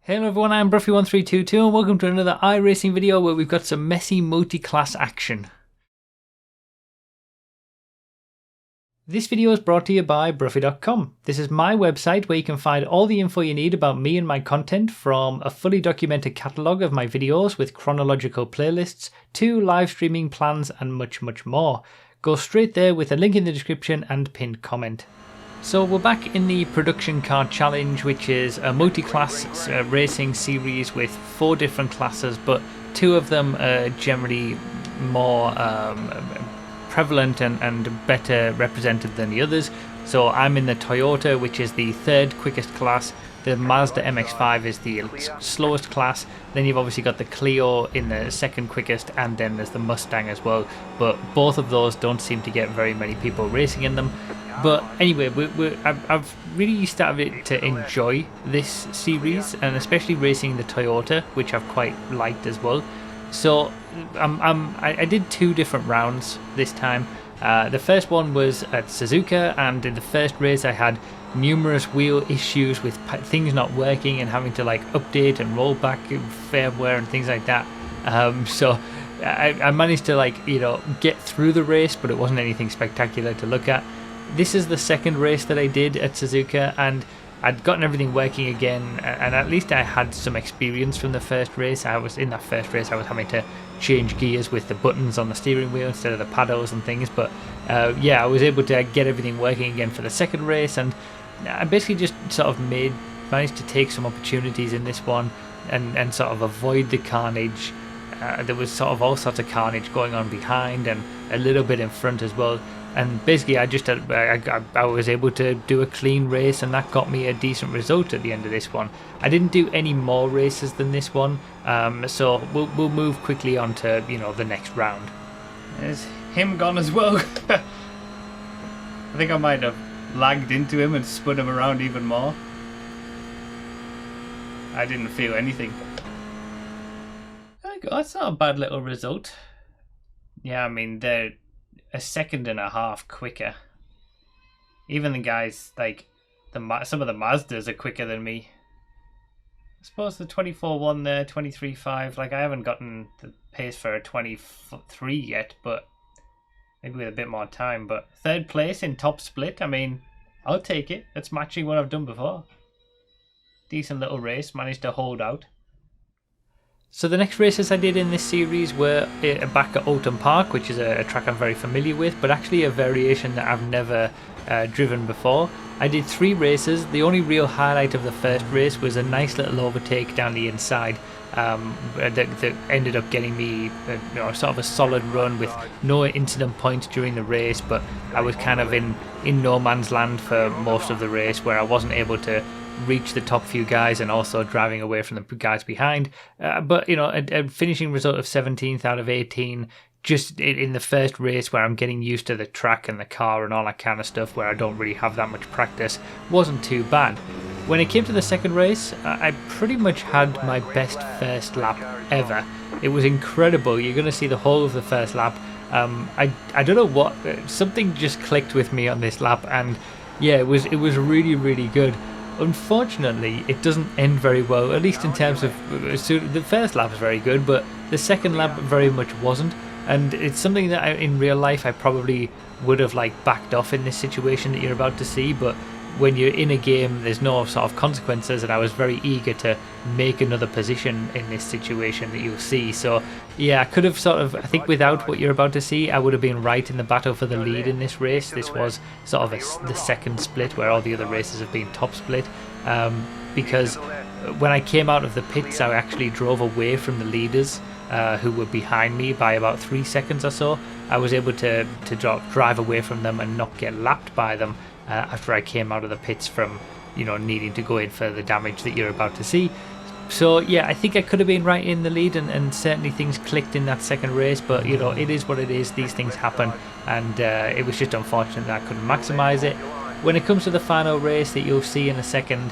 Hello everyone, I'm Bruffy1322 and welcome to another iRacing video where we've got some messy multi-class action. This video is brought to you by Bruffy.com. This is my website where you can find all the info you need about me and my content, from a fully documented catalogue of my videos with chronological playlists to live streaming plans and much more. Go straight there with a link in the description and pinned comment. So we're back in the Production Car Challenge, which is a multi-class racing series with 4 different classes, but 2 of them are generally more prevalent and better represented than the others. So I'm in the Toyota, which is the 3rd quickest class. The Mazda MX-5 is the slowest class. Then you've obviously got the Clio in the 2nd quickest, and then there's the Mustang as well. But both of those don't seem to get very many people racing in them. But anyway, I've really started to enjoy this series, and especially racing the Toyota, which I've quite liked as well. So I did 2 different rounds this time. The first one was at Suzuka, and in the first race I had numerous wheel issues with things not working and having to like update and roll back firmware and things like that. So I managed to get through the race, but it wasn't anything spectacular to look at. This is the second race that I did at Suzuka, and I'd gotten everything working again, and at least I had some experience from the first race. I was having to change gears with the buttons on the steering wheel instead of the paddles and things, but yeah, I was able to get everything working again for the second race, and I basically just sort of managed to take some opportunities in this one and sort of avoid the carnage. There was sort of all sorts of carnage going on behind and a little bit in front as well. And basically I was able to do a clean race, and that got me a decent result at the end of this one. I didn't do any more races than this one, so we'll move quickly on to the next round. There's him gone as well. I think I might have lagged into him and spun him around even more. I didn't feel anything. That's not a bad little result. Yeah, I mean, they're a 1.5 seconds quicker. Even the guys like some of the Mazdas are quicker than me. I suppose the 24.1 there, 23.5. Like, I haven't gotten the pace for a 23 yet, but maybe with a bit more time. But 3rd place in top split. I mean, I'll take it. It's matching what I've done before. Decent little race. Managed to hold out. So the next races I did in this series were back at Oulton Park, which is a track I'm very familiar with, but actually a variation that I've never driven before. I did 3 races. The only real highlight of the first race was a nice little overtake down the inside that ended up getting me sort of a solid run with no incident points during the race, but I was kind of in no man's land for most of the race, where I wasn't able to reach the top few guys and also driving away from the guys behind. But a finishing result of 17th out of 18, just in the first race where I'm getting used to the track and the car and all that kind of stuff, where I don't really have that much practice, wasn't too bad. When it came to the second race, I pretty much had my best first lap ever. It was incredible. You're going to see the whole of the first lap. I don't know what, something just clicked with me on this lap, and yeah, it was really good. Unfortunately, it doesn't end very well, at least in terms of the first lap is very good, but the second lap very much wasn't. And it's something that in real life I probably would have backed off in this situation that you're about to see, but when you're in a game there's no sort of consequences, and I was very eager to make another position in this situation that you'll see. So yeah, I could have I think without what you're about to see, I would have been right in the battle for the lead in this race. This was sort of the second split, where all the other races have been top split, because when I came out of the pits I actually drove away from the leaders who were behind me by about 3 seconds or so. I was able to drive away from them and not get lapped by them after I came out of the pits from needing to go in for the damage that you're about to see. So yeah, I think I could have been right in the lead, and certainly things clicked in that second race, but it is what it is. These things happen, and it was just unfortunate that I couldn't maximise it. When it comes to the final race that you'll see in a second,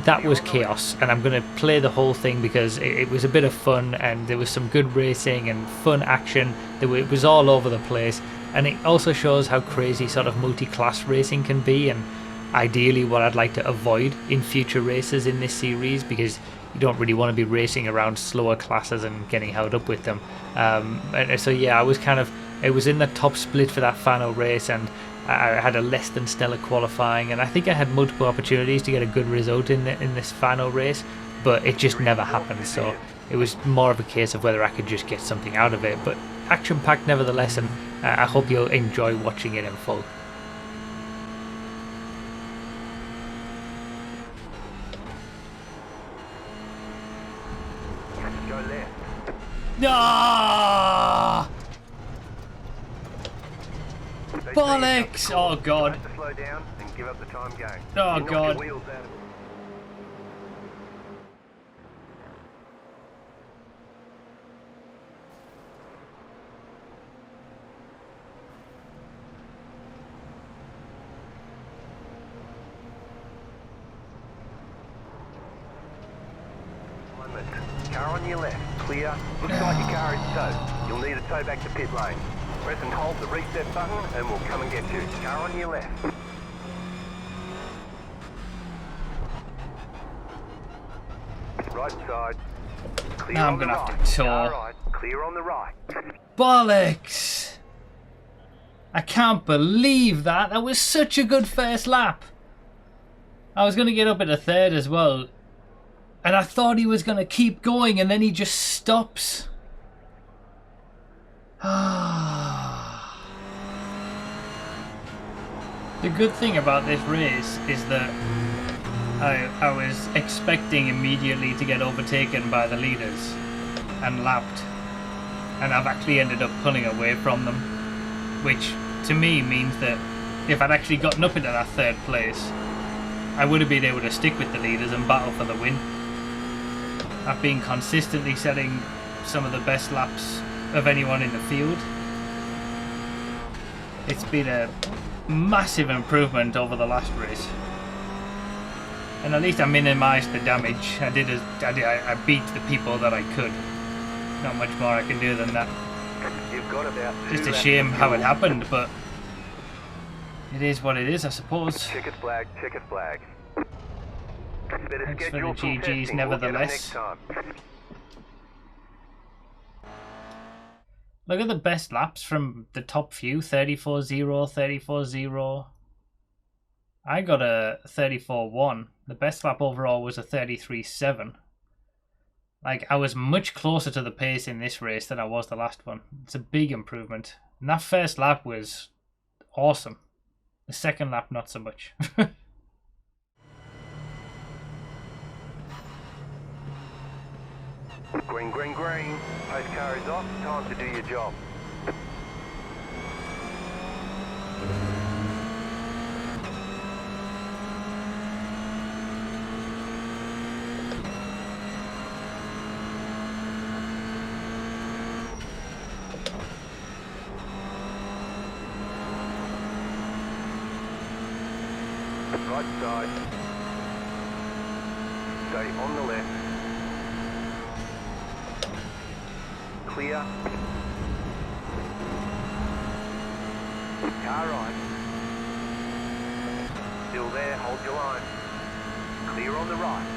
that was chaos, and I'm going to play the whole thing because it was a bit of fun, and there was some good racing and fun action. It was all over the place, and it also shows how crazy sort of multi-class racing can be. And ideally what I'd like to avoid in future races in this series, because you don't really want to be racing around slower classes and getting held up with them. And so yeah, it was in the top split for that final race, and I had a less than stellar qualifying, and I think I had multiple opportunities to get a good result in this final race, but it just never happened. So it was more of a case of whether I could just get something out of it. But action-packed nevertheless, and I hope you'll enjoy watching it in full. Ah! Bollocks! Oh god. Oh god. Car on your left, clear. Looks like your car is towed. You'll need a tow back to pit lane. Press and hold the reset button and we'll come and get you. Car on your left. Right side. Clear Now I'm on the gonna have right. to tour. Car right. Clear on the right. Bollocks! I can't believe that. That was such a good first lap. I was going to get up at a third as well. And I thought he was going to keep going, and then he just stops. The good thing about this race is that I was expecting immediately to get overtaken by the leaders and lapped. And I've actually ended up pulling away from them, which to me means that if I'd actually gotten up into that third place, I would have been able to stick with the leaders and battle for the win. I've been consistently setting some of the best laps of anyone in the field. It's been a massive improvement over the last race. And at least I minimised the damage. I beat the people that I could. Not much more I can do than that. You've got about Just a shame how it happened, but it is what it is, I suppose. Checkered flag, checkered flag. Better Thanks for the schedule some GGs testing. We'll get 'em nevertheless. next time. Look at the best laps from the top few. 34-0, 34-0. I got a 34-1. The best lap overall was a 33-7. Like, I was much closer to the pace in this race than I was the last one. It's a big improvement. And that first lap was awesome. The second lap, not so much. Green, green, green. Post car is off. Time to do your job. Right side. Stay on the left. Clear. Car right. Still there, hold your line. Clear on the right.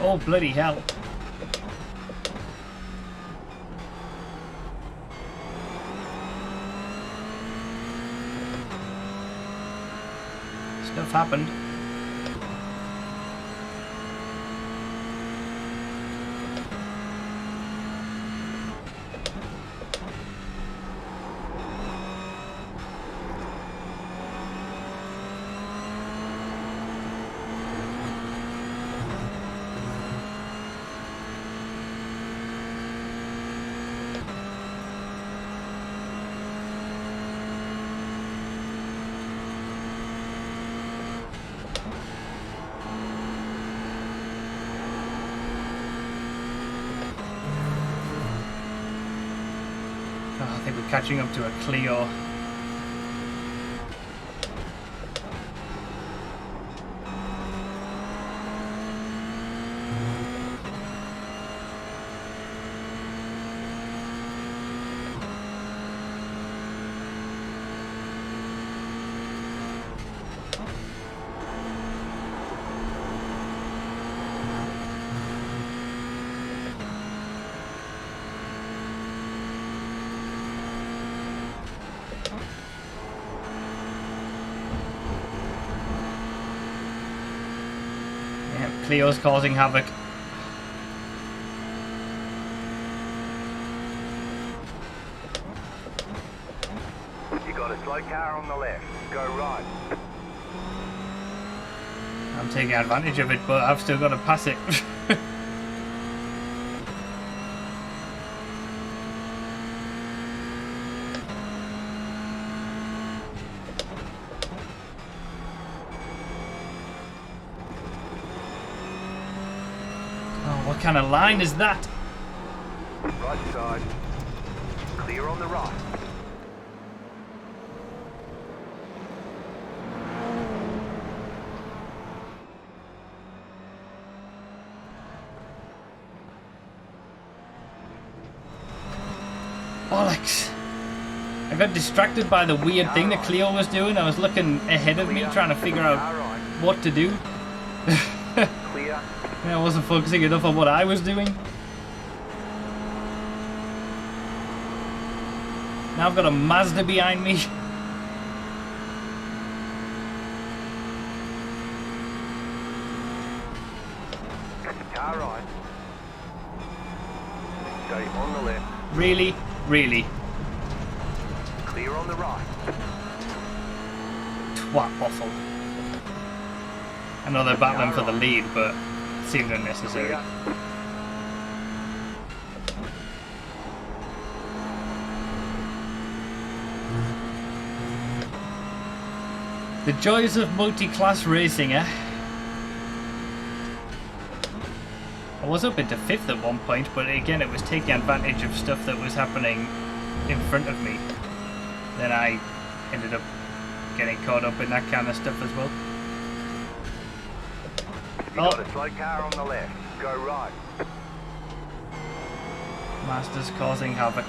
Oh, bloody hell. Stuff happened. Oh, I think we're catching up to a Clio. Clio's causing havoc. You got a slow car on the left. Go right. I'm taking advantage of it, but I've still got to pass it. What kind of line is that? Right side. Clear on the right. Bollocks. I got distracted by the weird thing that Clio was doing. I was looking ahead of me trying to figure out what to do. Clear. I wasn't focusing enough on what I was doing. Now I've got a Mazda behind me. Car right. Stay on the left. Really? Really? Clear on the right. Twat waffle. I know they're battling for the lead, but it seemed unnecessary. Clear. The joys of multi-class racing, eh? I was up into 5th at one point, but again it was taking advantage of stuff that was happening in front of me. Then I ended up getting caught up in that kind of stuff as well. You got a slow car on the left. Go right. Master's causing havoc.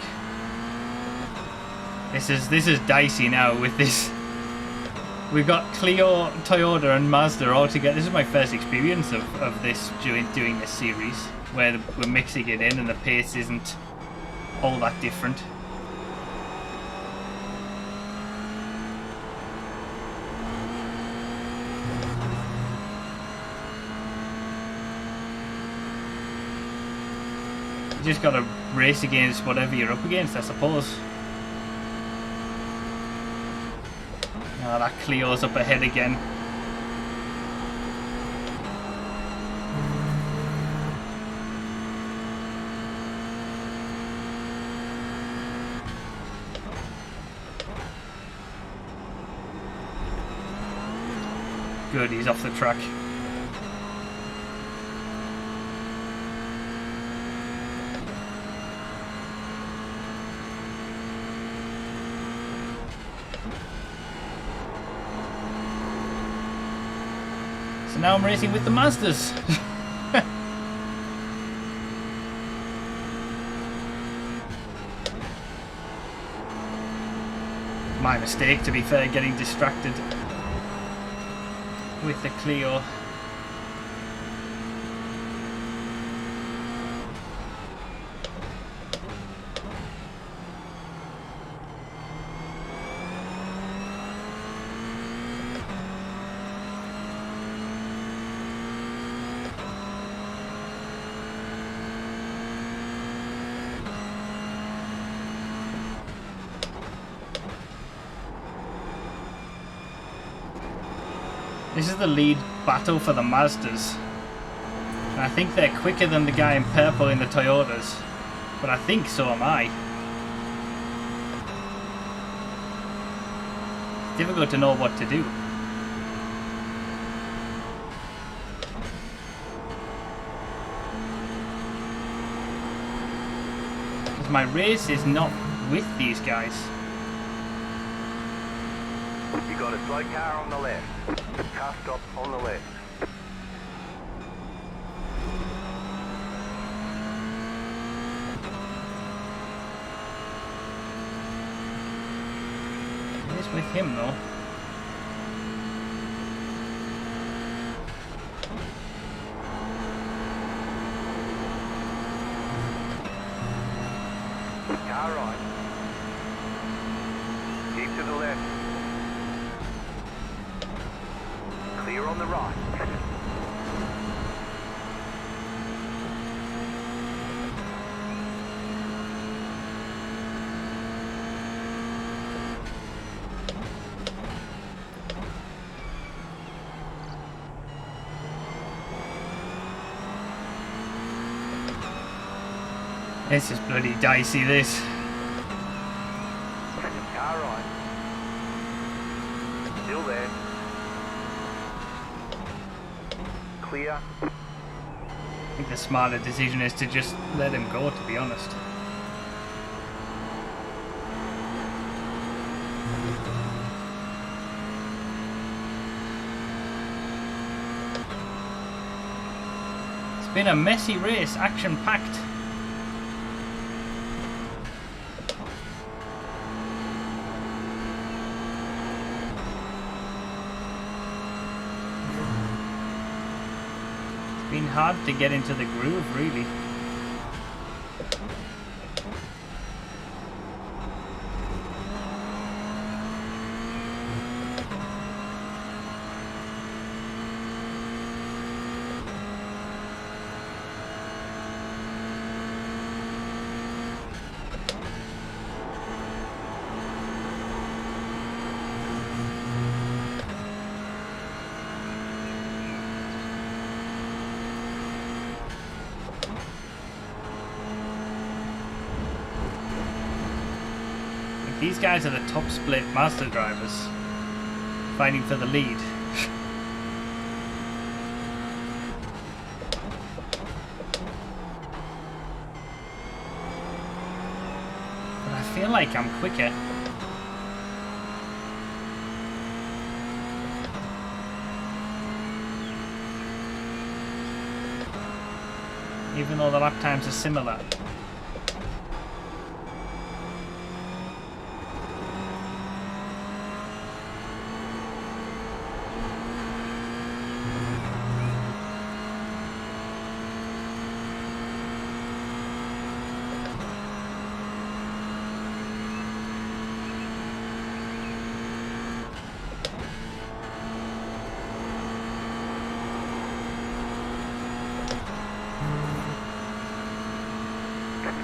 This is dicey now with this. We've got Clio, Toyota and Mazda all together. This is my first experience of this doing this series, where we're mixing it in and the pace isn't all that different. You just gotta race against whatever you're up against, I suppose. Oh, that Clio's up ahead again. Good, he's off the track. So now I'm racing with the Mazdas. My mistake, to be fair, getting distracted with the Clio. This is the lead battle for the Mazdas. And I think they're quicker than the guy in purple in the Toyotas. But I think so am I. It's difficult to know what to do. Because my race is not with these guys. You got a slow car on the left. Car stop on the left. It is with him though. Car right. Keep to the left. Clear on the right. This is bloody dicey, this. Car right. Still there. Clear. I think the smarter decision is to just let him go, to be honest. It's been a messy race, action-packed. Been hard to get into the groove, really. These guys are the top split Mazda drivers, fighting for the lead. But I feel like I'm quicker. Even though the lap times are similar.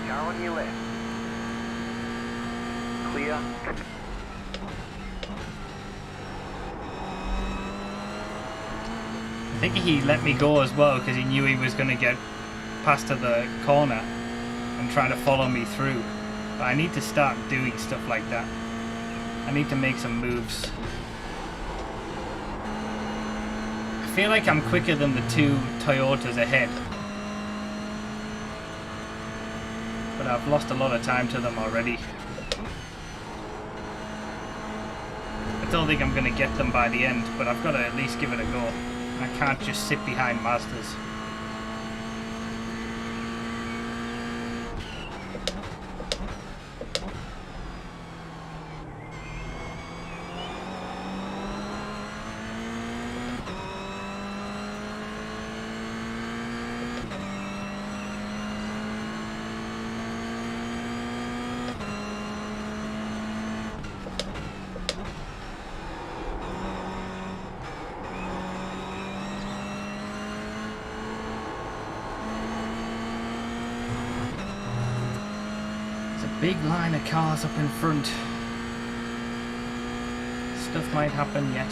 Car on your left. Clear. I think he let me go as well because he knew he was going to get past to the corner and try to follow me through. But I need to start doing stuff like that. I need to make some moves. I feel like I'm quicker than the two Toyotas ahead. But I've lost a lot of time to them already. I don't think I'm going to get them by the end, but I've got to at least give it a go. I can't just sit behind Mazdas. Big line of cars up in front. Stuff might happen yet.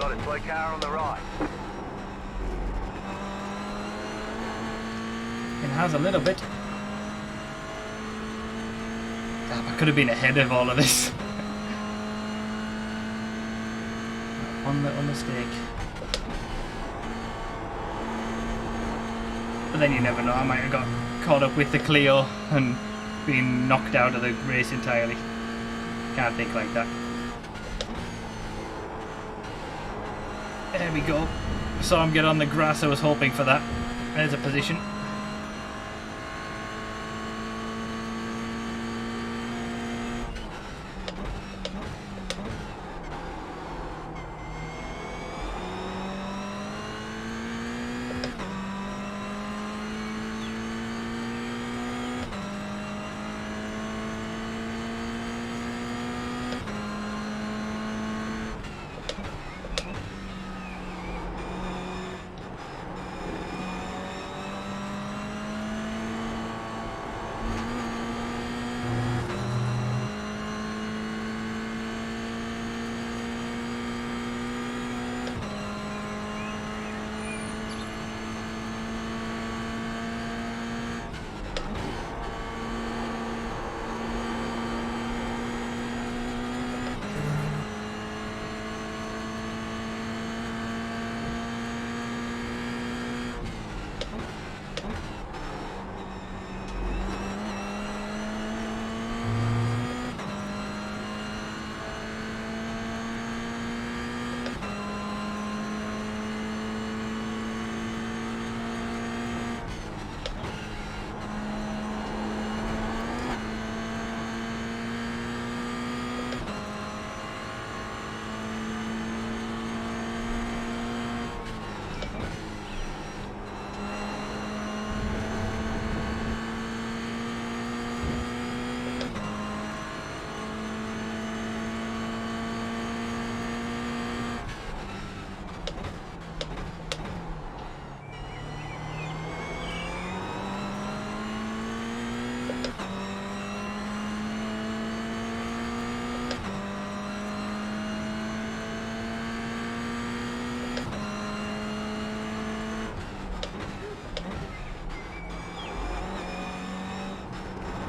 got a slow car on the right. It has a little bit. Damn, I could have been ahead of all of this. One little mistake. But then you never know, I might have got caught up with the Clio and been knocked out of the race entirely. Can't think like that. There we go. Saw him get on the grass, I was hoping for that. There's a position.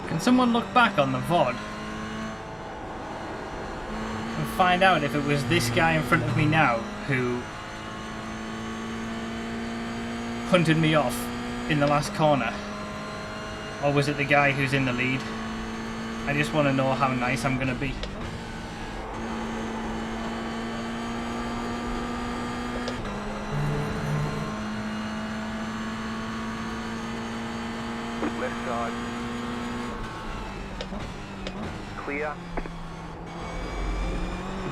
Can someone look back on the VOD and find out if it was this guy in front of me now who punted me off in the last corner, or was it the guy who's in the lead? I just want to know how nice I'm going to be. Left side. Clear.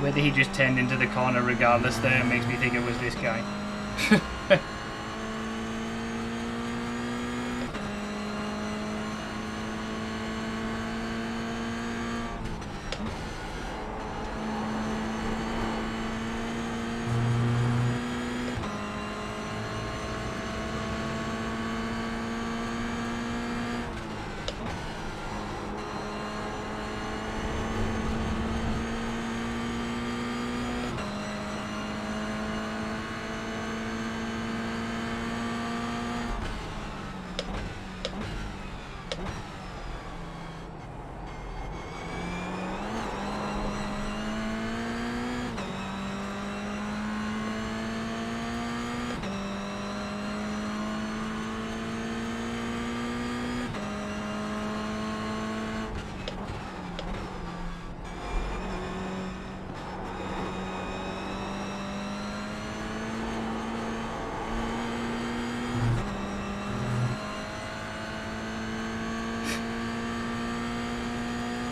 Whether he just turned into the corner regardless there makes me think it was this guy.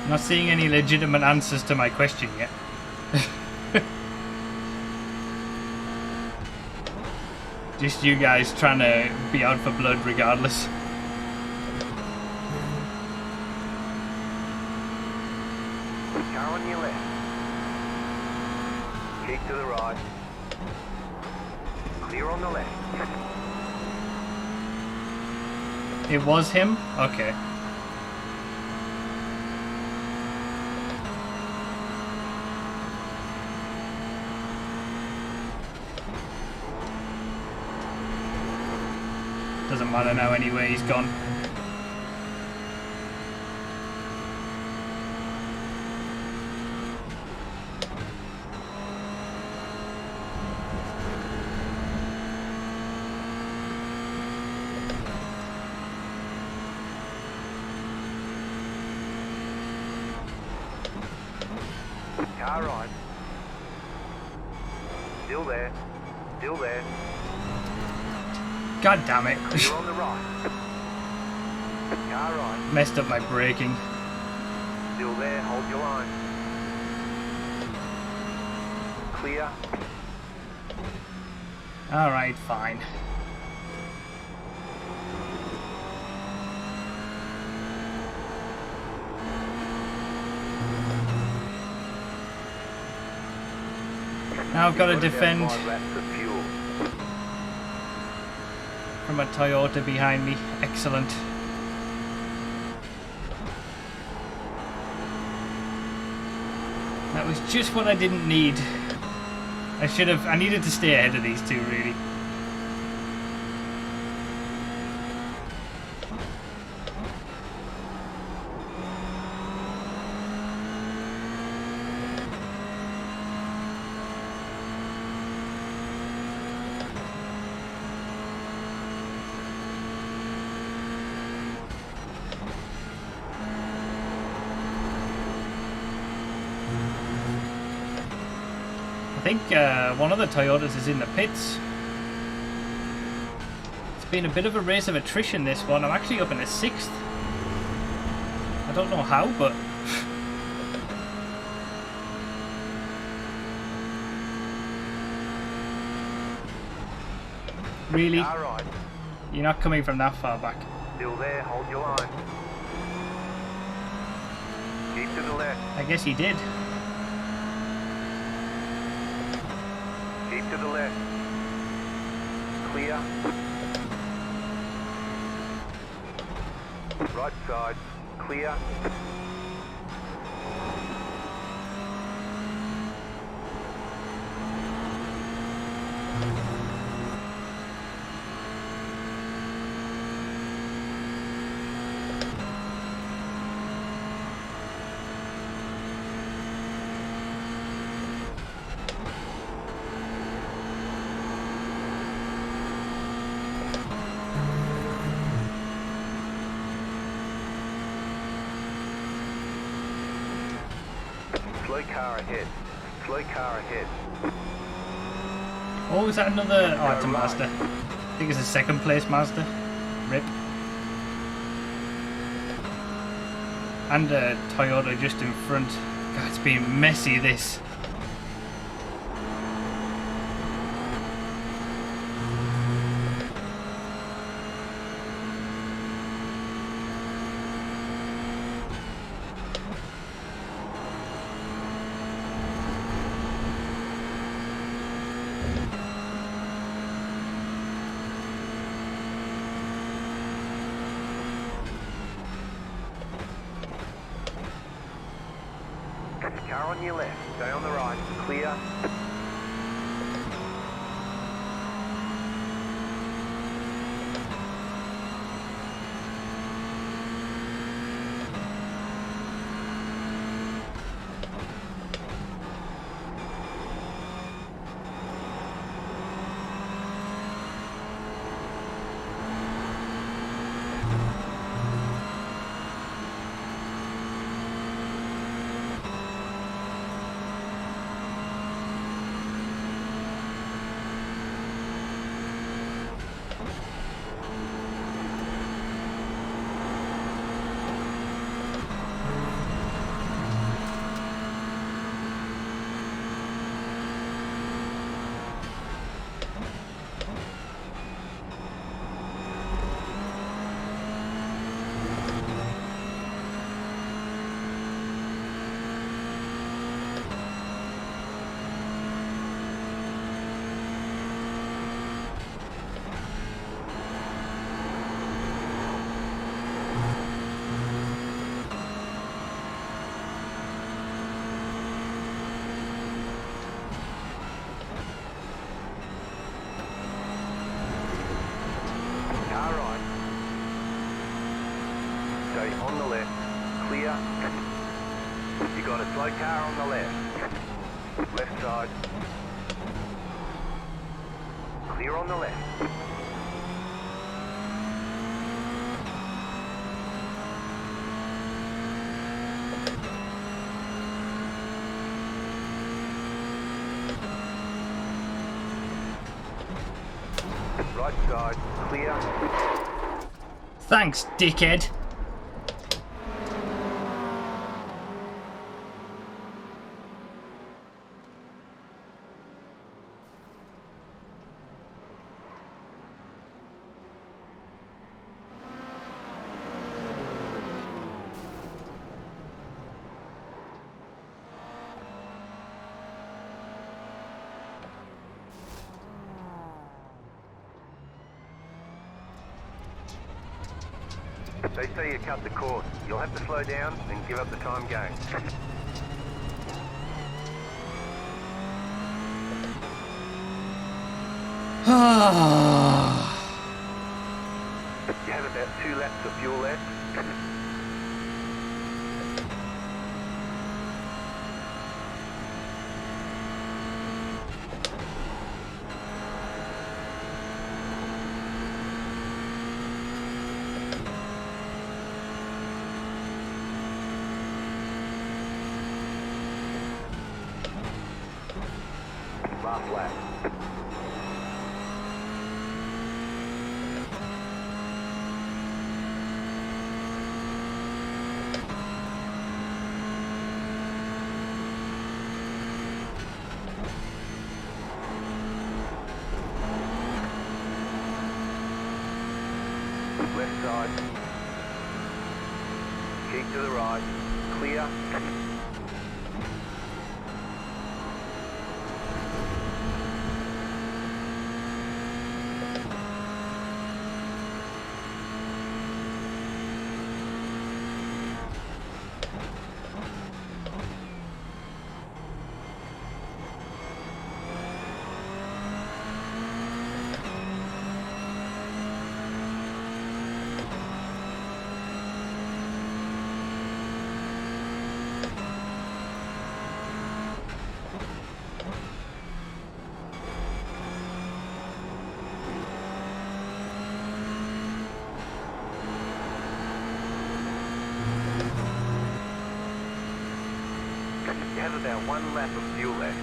Not seeing any legitimate answers to my question yet. Just you guys trying to be out for blood regardless. Car on your left. Keep to the right. Clear on the left. It was him? Okay. Doesn't matter now anyway, he's gone. Car right. Still there. Still there. God damn it. You're on the right. Car right. Messed up my braking. Still there. Hold your line. Clear. Alright, fine. Now I've got to defend from a Toyota behind me. Excellent. That was just what I didn't need. I needed to stay ahead of these two, really. I think one of the Toyotas is in the pits. It's been a bit of a race of attrition, this one. I'm actually up in a 6th. I don't know how, but... Really? Right. You're not coming from that far back. Still there, hold your line. Keep to the left. I guess he did. Keep to the left. Clear. Right side. Clear. Slow car ahead. Slow car ahead. Oh, is that another... Oh, it's a Mazda. I think it's a 2nd place Mazda. Rip. And a Toyota just in front. God, it's been messy, this. Car on your left. Stay on the right. Clear. clear. You got a slow car on the left. Left side. Clear on the left. Right side, clear. Thanks, dickhead. They say you cut the course. You'll have to slow down and give up the time gain. You have about 2 laps of fuel left. Last lap. Left side. Keep to the right. Clear. You have about 1 lap of fuel left.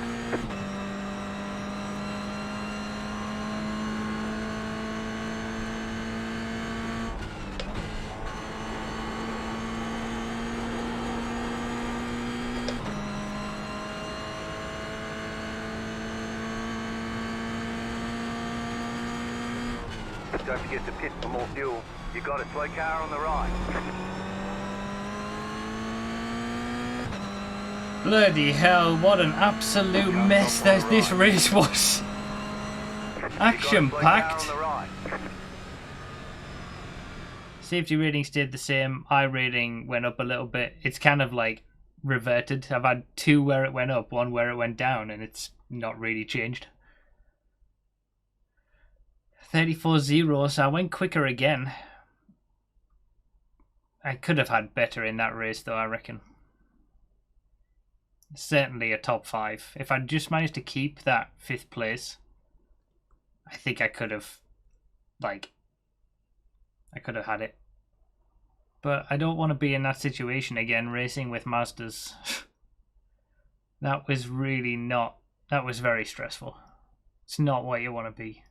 Don't forget to pit for more fuel. You got a slow car on the right. Bloody hell, what an absolute mess this race was. Action packed. Safety rating stayed the same. iRating went up a little bit. It's kind of like reverted. I've had 2 where it went up, 1 where it went down, and it's not really changed. 34-0, so I went quicker again. I could have had better in that race though, I reckon. Certainly a top 5. If I'd just managed to keep that 5th place, I think I could have, I could have had it. But I don't want to be in that situation again, racing with Mazdas. That was really not, that was very stressful. It's not what you want to be.